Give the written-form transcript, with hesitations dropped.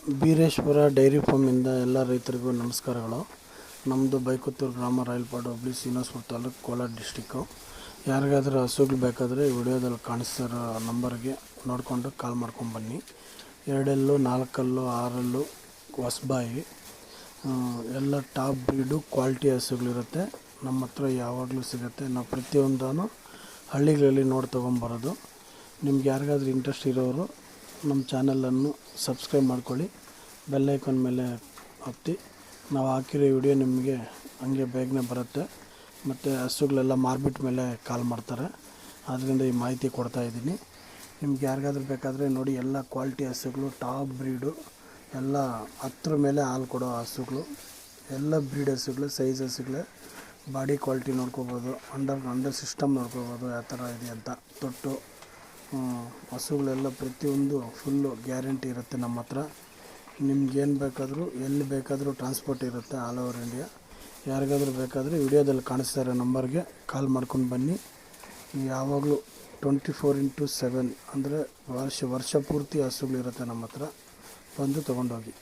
Bireshwara dairy ಫಾರ್ಮಿಂದ ಎಲ್ಲ ರೈತರಿಗೂ ನಮಸ್ಕಾರಗಳು. ನಮ್ಮದು ಬೈಕುತ್ತೂರು ಗ್ರಾಮ, ರಾಯಲಪಾಡು ಹೋಬಳಿ, ಶ್ರೀನಿವಾಸಪುರ ತಾಲೂಕು, ಕೋಲಾರ ಡಿಸ್ಟಿಕ್ಕು. ಯಾರಿಗಾದರೂ ಹಸುಗಳು ಬೇಕಾದರೆ ವಿಡಿಯೋದಲ್ಲಿ ಕಾಣಿಸ್ತಿರೋ ನಂಬರ್ಗೆ ನೋಡಿಕೊಂಡು ಕಾಲ್ ಮಾಡ್ಕೊಂಡು ಬನ್ನಿ. 2 ಹಲ್ಲು, 4 ಹಲ್ಲು, 6 ಹಲ್ಲು ಹೊಸಬಾಯಿ ಎಲ್ಲ ಟಾಪ್ ಬ್ರೀಡು ಕ್ವಾಲಿಟಿ ಹಸುಗಳಿರುತ್ತೆ. ನಮ್ಮ ಹತ್ರ ಯಾವಾಗಲೂ ಸಿಗುತ್ತೆ. ನಾವು ಪ್ರತಿಯೊಂದೂ ಹಳ್ಳಿಗಳಲ್ಲಿ ನೋಡಿ ತೊಗೊಂಬರೋದು. ನಿಮ್ಗೆ ಯಾರಿಗಾದ್ರೂ ಇಂಟ್ರೆಸ್ಟ್ ಇರೋರು ನಮ್ಮ ಚಾನಲನ್ನು ಸಬ್ಸ್ಕ್ರೈಬ್ ಮಾಡ್ಕೊಳ್ಳಿ, ಬೆಲ್ ಐಕಾನ್ ಮೇಲೆ ಒತ್ತಿ. ನಾವು ಹಾಕಿರೋ ವಿಡಿಯೋ ನಿಮಗೆ ಹಂಗೆ ಬೇಗನೆ ಬರುತ್ತೆ. ಮತ್ತು ಹಸುಗಳೆಲ್ಲ ಮಾರ್ಬಿಟ್ ಮೇಲೆ ಕಾಲ್ ಮಾಡ್ತಾರೆ, ಆದ್ದರಿಂದ ಈ ಮಾಹಿತಿ ಕೊಡ್ತಾಯಿದ್ದೀನಿ. ನಿಮ್ಗೆ ಯಾರಿಗಾದ್ರೂ ಬೇಕಾದರೆ ನೋಡಿ, ಎಲ್ಲ ಕ್ವಾಲಿಟಿ ಹಸುಗಳು, ಟಾಪ್ ಬ್ರೀಡು, ಎಲ್ಲ 10 ಮೇಲೆ ಹಾಲು ಕೊಡೋ ಹಸುಗಳು, ಎಲ್ಲ ಬ್ರೀಡ್ ಹಸುಗಳು, ಸೈಜ್ ಹಸುಗಳೇ. ಬಾಡಿ ಕ್ವಾಲಿಟಿ ನೋಡ್ಕೋಬೋದು, ಅಂಡರ್ ಸಿಸ್ಟಮ್ ನೋಡ್ಕೋಬೋದು ಯಾವ ಥರ ಇದೆ ಅಂತ. ತೊಟ್ಟು ಹಸುಗಳೆಲ್ಲ ಪ್ರತಿಯೊಂದು ಫುಲ್ಲು ಗ್ಯಾರಂಟಿ ಇರುತ್ತೆ ನಮ್ಮ ಹತ್ರ. ನಿಮ್ಗೇನು ಬೇಕಾದರೂ ಎಲ್ಲಿ ಬೇಕಾದರೂ ಟ್ರಾನ್ಸ್ಪೋರ್ಟ್ ಇರುತ್ತೆ, ಆಲ್ ಓವರ್ ಇಂಡಿಯಾ. ಯಾರಿಗಾದ್ರೂ ಬೇಕಾದರೆ ವಿಡಿಯೋದಲ್ಲಿ ಕಾಣಿಸ್ತಾ ಇರೋ ನಂಬರ್ಗೆ ಕಾಲ್ ಮಾಡ್ಕೊಂಡು ಬನ್ನಿ. ಯಾವಾಗಲೂ 24x7 ಅಂದರೆ ವರ್ಷ ಪೂರ್ತಿ ಹಸುಗಳಿರುತ್ತೆ ನಮ್ಮ ಹತ್ರ. ಬಂದು ತೊಗೊಂಡೋಗಿ.